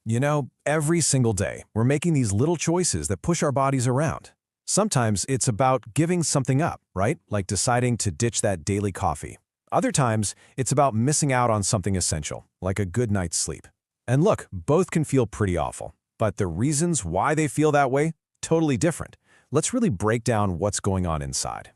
You know, every single day, we're making these little choices that push our bodies around. Sometimes it's about giving something up, right? Like deciding to ditch that daily coffee. Other times, it's about missing out on something essential, like a good night's sleep. And look, both can feel pretty awful, but the reasons why they feel that way, totally different. Let's really break down what's going on inside.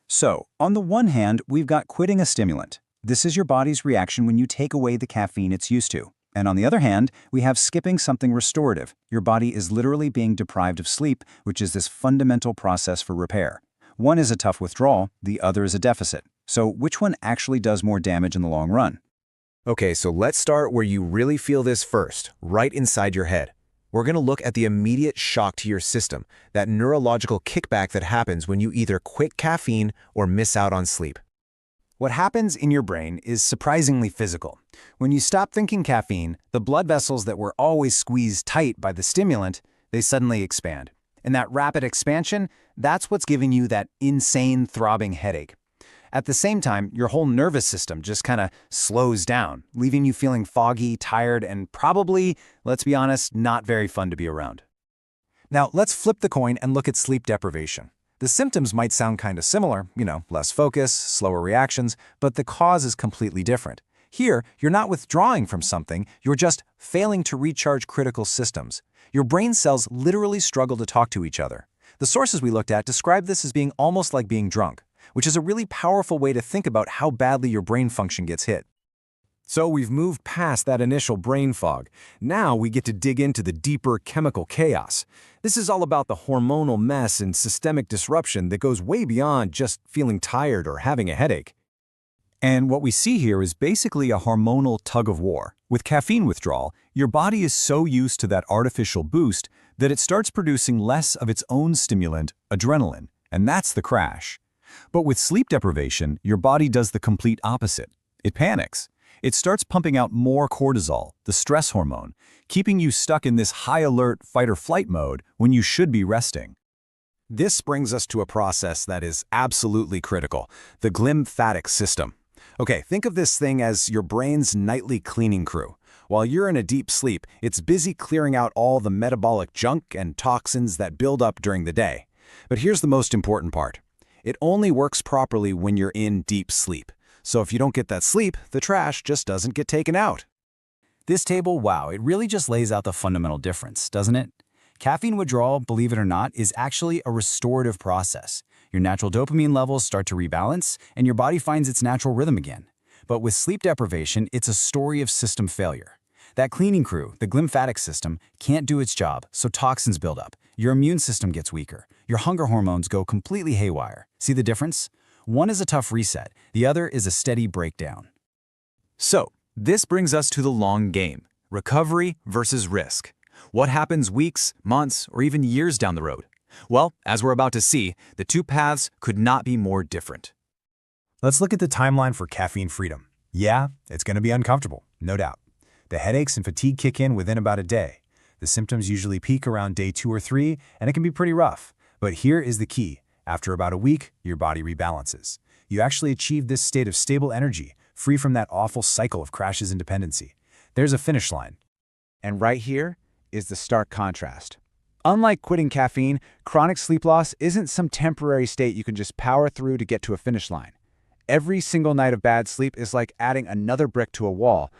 So, on the one hand, we've got quitting a stimulant. This is your body's reaction when you take away the caffeine it's used to. And on the other hand, we have skipping something restorative. Your body is literally being deprived of sleep, which is this fundamental process for repair. One is a tough withdrawal, the other is a deficit. So which one actually does more damage in the long run? Okay, so let's start where you really feel this first, right inside your head. We're going to look at the immediate shock to your system, that neurological kickback that happens when you either quit caffeine or miss out on sleep. What happens in your brain is surprisingly physical. When you stop thinking caffeine, the blood vessels that were always squeezed tight by the stimulant, they suddenly expand. And that rapid expansion, that's what's giving you that insane throbbing headache. At the same time, your whole nervous system just kind of slows down, leaving you feeling foggy, tired, and probably, let's be honest, not very fun to be around. Now, let's flip the coin and look at sleep deprivation. The symptoms might sound kind of similar, less focus, slower reactions, but the cause is completely different. Here, you're not withdrawing from something, you're just failing to recharge critical systems. Your brain cells literally struggle to talk to each other. The sources we looked at describe this as being almost like being drunk, which is a really powerful way to think about how badly your brain function gets hit. So we've moved past that initial brain fog. Now we get to dig into the deeper chemical chaos. This is all about the hormonal mess and systemic disruption that goes way beyond just feeling tired or having a headache. And what we see here is basically a hormonal tug-of-war. With caffeine withdrawal, your body is so used to that artificial boost that it starts producing less of its own stimulant, adrenaline, and that's the crash. But with sleep deprivation, your body does the complete opposite. It panics. It starts pumping out more cortisol, the stress hormone, keeping you stuck in this high-alert fight-or-flight mode when you should be resting. This brings us to a process that is absolutely critical, the glymphatic system. Okay, think of this thing as your brain's nightly cleaning crew. While you're in a deep sleep, it's busy clearing out all the metabolic junk and toxins that build up during the day. But here's the most important part. It only works properly when you're in deep sleep. So if you don't get that sleep, the trash just doesn't get taken out. This table, wow, it really just lays out the fundamental difference, doesn't it? Caffeine withdrawal, believe it or not, is actually a restorative process. Your natural dopamine levels start to rebalance, and your body finds its natural rhythm again. But with sleep deprivation, it's a story of system failure. That cleaning crew, the glymphatic system, can't do its job, so toxins build up. Your immune system gets weaker. Your hunger hormones go completely haywire. See the difference? One is a tough reset, the other is a steady breakdown. So, this brings us to the long game, recovery versus risk. What happens weeks, months, or even years down the road? Well, as we're about to see, the two paths could not be more different. Let's look at the timeline for caffeine freedom. Yeah, it's going to be uncomfortable, no doubt. The headaches and fatigue kick in within about a day. The symptoms usually peak around day 2 or 3, and it can be pretty rough. But here is the key. After about a week, your body rebalances. You actually achieve this state of stable energy, free from that awful cycle of crashes and dependency. There's a finish line. And right here is the stark contrast. Unlike quitting caffeine, chronic sleep loss isn't some temporary state you can just power through to get to a finish line. Every single night of bad sleep is like adding another brick to a wall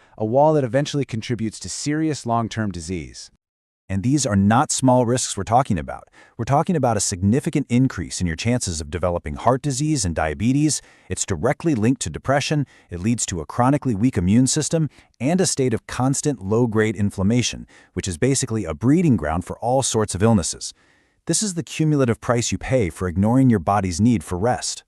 that eventually contributes to serious long-term disease. And these are not small risks we're talking about. We're talking about a significant increase in your chances of developing heart disease and diabetes. It's directly linked to depression, it leads to a chronically weak immune system, and a state of constant low-grade inflammation, which is basically a breeding ground for all sorts of illnesses. This is the cumulative price you pay for ignoring your body's need for rest.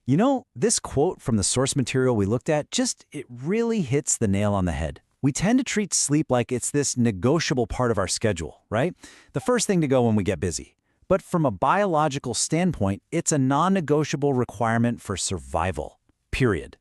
You know, this quote from the source material we looked at, it really hits the nail on the head. We tend to treat sleep like it's this negotiable part of our schedule, right? The first thing to go when we get busy. But from a biological standpoint, it's a non-negotiable requirement for survival, period.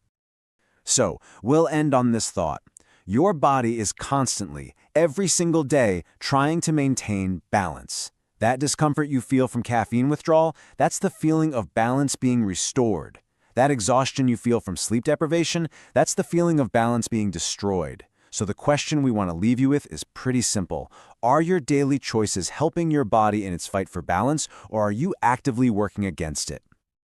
So, we'll end on this thought. Your body is constantly, every single day, trying to maintain balance. That discomfort you feel from caffeine withdrawal, that's the feeling of balance being restored. That exhaustion you feel from sleep deprivation, that's the feeling of balance being destroyed. So the question we want to leave you with is pretty simple. Are your daily choices helping your body in its fight for balance, or are you actively working against it?